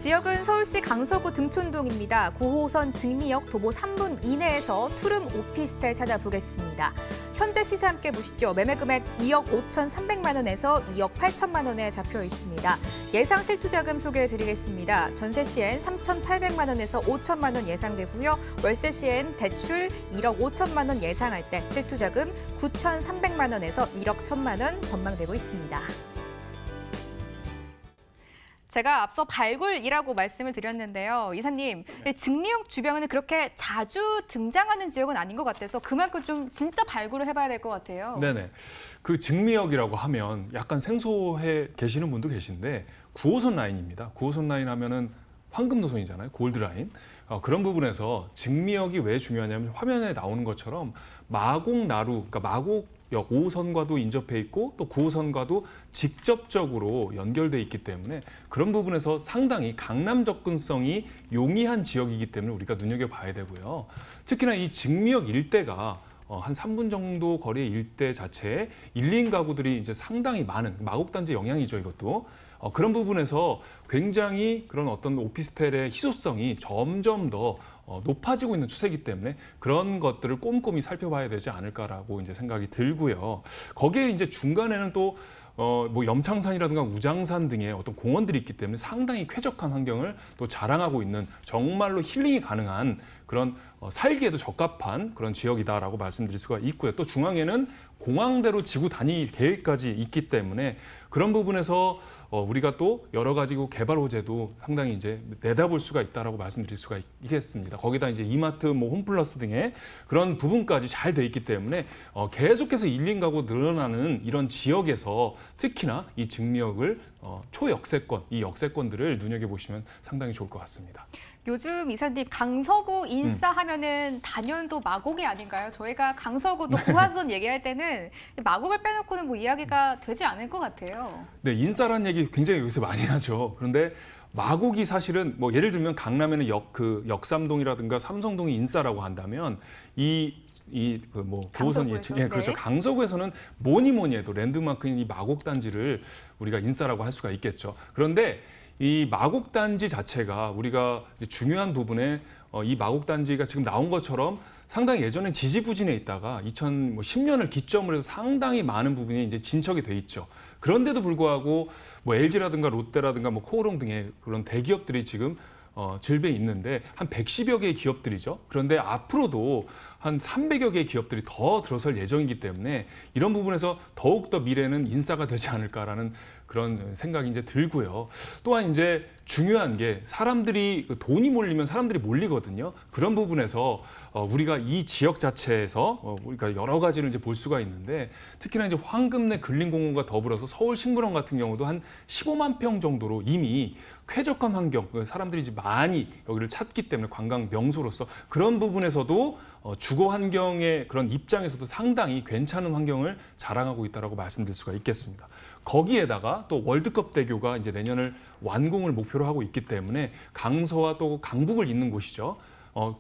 지역은 서울시 강서구 등촌동입니다. 9호선 증미역 도보 3분 이내에서 투룸 오피스텔 찾아보겠습니다. 현재 시세 함께 보시죠. 매매 금액 2억 5,300만 원에서 2억 8천만 원에 잡혀 있습니다. 예상 실투자금 소개해드리겠습니다. 전세 시엔 3,800만 원에서 5천만 원 예상되고요. 월세 시엔 대출 1억 5천만 원 예상할 때 실투자금 9,300만 원에서 1억 1천만 원 전망되고 있습니다. 제가 앞서 발굴이라고 말씀을 드렸는데요. 이사님, 증미역 주변에는 그렇게 자주 등장하는 지역은 아닌 것 같아서 그만큼 좀 진짜 발굴을 해봐야 될 것 같아요. 네네. 그 증미역이라고 하면 약간 생소해 계시는 분도 계신데 9호선 라인입니다. 9호선 라인 하면은 황금 노선이잖아요. 골드 라인. 그런 부분에서 증미역이 왜 중요하냐면 화면에 나오는 것처럼 마곡나루, 그러니까 마곡역 5호선과도 인접해 있고 또 9호선과도 직접적으로 연결돼 있기 때문에 그런 부분에서 상당히 강남 접근성이 용이한 지역이기 때문에 우리가 눈여겨봐야 되고요. 특히나 이 증미역 일대가 한 3분 정도 거리의 일대 자체에 1, 2인 가구들이 이제 상당히 많은 마곡단지 영향이죠, 이것도. 그런 부분에서 굉장히 그런 어떤 오피스텔의 희소성이 점점 더 높아지고 있는 추세이기 때문에 그런 것들을 꼼꼼히 살펴봐야 되지 않을까라고 이제 생각이 들고요. 거기에 이제 중간에는 또 뭐 염창산이라든가 우장산 등의 어떤 공원들이 있기 때문에 상당히 쾌적한 환경을 또 자랑하고 있는 정말로 힐링이 가능한 그런 살기에도 적합한 그런 지역이다라고 말씀드릴 수가 있고요. 또 중앙에는 공항대로 지구 단위 계획까지 있기 때문에 그런 부분에서 우리가 또 여러 가지 개발 호재도 상당히 이제 내다볼 수가 있다라고 말씀드릴 수가 있겠습니다. 거기다 이제 이마트, 뭐 홈플러스 등의 그런 부분까지 잘 돼 있기 때문에 계속해서 1, 2인 가구 늘어나는 이런 지역에서 특히나 이 증미역을 초역세권, 이 역세권들을 눈여겨보시면 상당히 좋을 것 같습니다. 요즘 이사님 강서구 인싸하면은 단연도 마곡이 아닌가요? 저희가 강서구 또 고화선 얘기할 때는 마곡을 빼놓고는 뭐 이야기가 되지 않을 것 같아요. 네, 인싸라는 얘기 굉장히 여기서 많이 하죠. 그런데 마곡이 사실은 뭐 예를 들면 강남에는 역삼동이라든가 삼성동이 인싸라고 한다면 뭐 9호선 예측, 예, 그렇죠. 네. 강서구에서는 뭐니 해도 랜드마크인 이 마곡 단지를 우리가 인싸라고 할 수가 있겠죠. 그런데 이 마곡 단지 자체가 우리가 이제 중요한 부분에 이 마곡 단지가 지금 나온 것처럼 상당히 예전엔 지지부진해 있다가 2010년을 기점으로 해서 상당히 많은 부분이 이제 진척이 돼 있죠. 그런데도 불구하고 뭐 LG라든가 롯데라든가 뭐 코오롱 등의 그런 대기업들이 지금 질배에 있는데 한 110여 개의 기업들이죠. 그런데 앞으로도 한 300여 개의 기업들이 더 들어설 예정이기 때문에 이런 부분에서 더욱더 미래는 인싸가 되지 않을까라는 그런 생각이 이제 들고요. 또한 이제 중요한 게 사람들이 돈이 몰리면 사람들이 몰리거든요. 그런 부분에서 우리가 이 지역 자체에서 우리가 여러 가지를 이제 볼 수가 있는데 특히나 이제 황금내 근린공원과 더불어서 서울 식물원 같은 경우도 한 15만 평 정도로 이미 쾌적한 환경, 사람들이 이제 많이 여기를 찾기 때문에 관광 명소로서 그런 부분에서도 주거 환경의 그런 입장에서도 상당히 괜찮은 환경을 자랑하고 있다라고 말씀드릴 수가 있겠습니다. 거기에다가 또 월드컵 대교가 이제 내년을 완공을 목표로 하고 있기 때문에 강서와 또 강북을 잇는 곳이죠.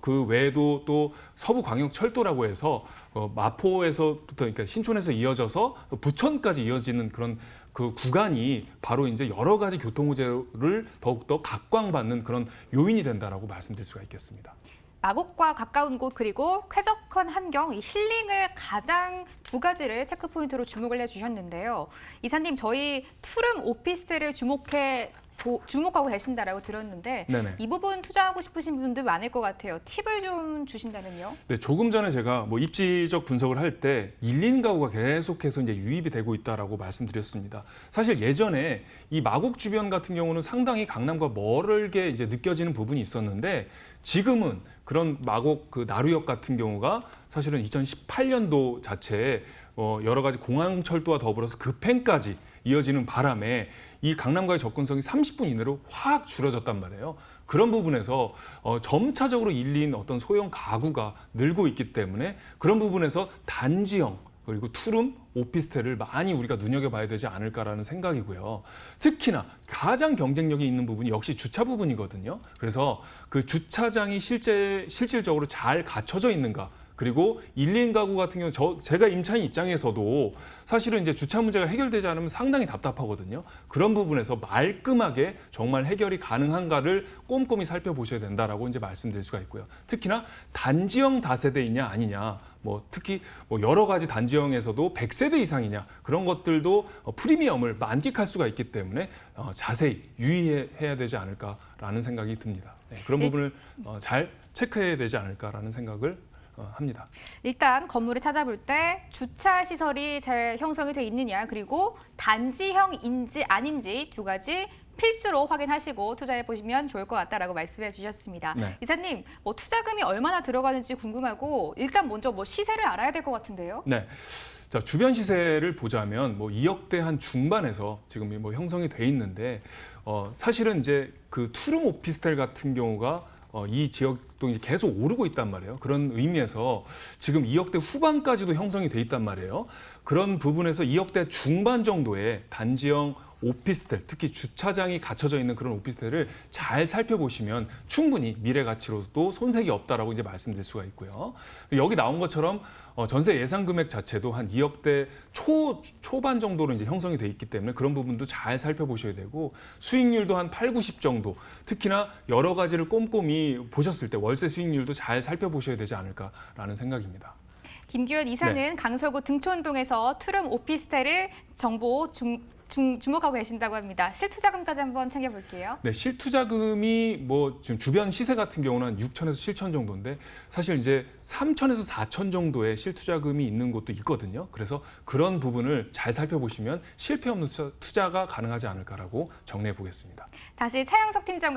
그 외에도 또 서부광역철도라고 해서 마포에서부터 그러니까 신촌에서 이어져서 부천까지 이어지는 그런 그 구간이 바로 이제 여러 가지 교통 호재를 더욱더 각광받는 그런 요인이 된다라고 말씀드릴 수가 있겠습니다. 마곡과 가까운 곳 그리고 쾌적한 환경, 이 힐링을 가장 두 가지를 체크 포인트로 주목을 해주셨는데요. 이사님, 저희 투룸 오피스텔을 주목하고 계신다라고 들었는데 네네. 이 부분 투자하고 싶으신 분들 많을 것 같아요. 팁을 좀 주신다면요? 네, 조금 전에 제가 뭐 입지적 분석을 할 때 1, 2인 가구가 계속해서 이제 유입이 되고 있다라고 말씀드렸습니다. 사실 예전에 이 마곡 주변 같은 경우는 상당히 강남과 멀게 이제 느껴지는 부분이 있었는데 지금은 그런 마곡 그 나루역 같은 경우가 사실은 2018년도 자체에 여러 가지 공항철도와 더불어서 급행까지 이어지는 바람에 이 강남과의 접근성이 30분 이내로 확 줄어졌단 말이에요. 그런 부분에서 점차적으로 1, 2인 어떤 소형 가구가 늘고 있기 때문에 그런 부분에서 단지형 그리고 투룸, 오피스텔을 많이 우리가 눈여겨봐야 되지 않을까라는 생각이고요. 특히나 가장 경쟁력이 있는 부분이 역시 주차 부분이거든요. 그래서 그 주차장이 실질적으로 잘 갖춰져 있는가 그리고 1, 2인 가구 같은 경우는 제가 임차인 입장에서도 사실은 이제 주차 문제가 해결되지 않으면 상당히 답답하거든요. 그런 부분에서 말끔하게 정말 해결이 가능한가를 꼼꼼히 살펴보셔야 된다라고 이제 말씀드릴 수가 있고요. 특히나 단지형 다세대이냐 아니냐, 특히 여러 가지 단지형에서도 100세대 이상이냐 그런 것들도 프리미엄을 만끽할 수가 있기 때문에 자세히 유의해야 되지 않을까라는 생각이 듭니다. 네, 그런 부분을 잘 체크해야 되지 않을까라는 생각을 합니다. 일단 건물을 찾아볼 때 주차 시설이 잘 형성이 돼 있느냐, 그리고 단지형인지 아닌지 두 가지 필수로 확인하시고 투자해 보시면 좋을 것 같다라고 말씀해 주셨습니다. 네. 이사님, 투자금이 얼마나 들어가는지 궁금하고 일단 먼저 시세를 알아야 될 것 같은데요. 네. 자, 주변 시세를 보자면 2억대 한 중반에서 지금 형성이 돼 있는데 사실은 이제 그 투룸 오피스텔 같은 경우가 이 지역도 이제 계속 오르고 있단 말이에요. 그런 의미에서 지금 2억대 후반까지도 형성이 돼 있단 말이에요. 그런 부분에서 2억대 중반 정도의 단지형 오피스텔, 특히 주차장이 갖춰져 있는 그런 오피스텔을 잘 살펴보시면 충분히 미래 가치로도 손색이 없다라고 이제 말씀드릴 수가 있고요. 여기 나온 것처럼 전세 예상 금액 자체도 한 2억대 초반 정도로 이제 형성이 돼 있기 때문에 그런 부분도 잘 살펴보셔야 되고, 수익률도 한 8, 90 정도, 특히나 여러 가지를 꼼꼼히 보셨을 때 월세 수익률도 잘 살펴보셔야 되지 않을까라는 생각입니다. 김규현 이사는 네. 강서구 등촌동에서 투룸 오피스텔을 주목하고 계신다고 합니다. 실투자금까지 한번 챙겨볼게요. 네, 실투자금이 지금 주변 시세 같은 경우는 한 6천에서 7천 정도인데 사실 이제 3천에서 4천 정도의 실투자금이 있는 곳도 있거든요. 그래서 그런 부분을 잘 살펴보시면 실패 없는 투자가 가능하지 않을까라고 정리해 보겠습니다. 다시 차영석 팀장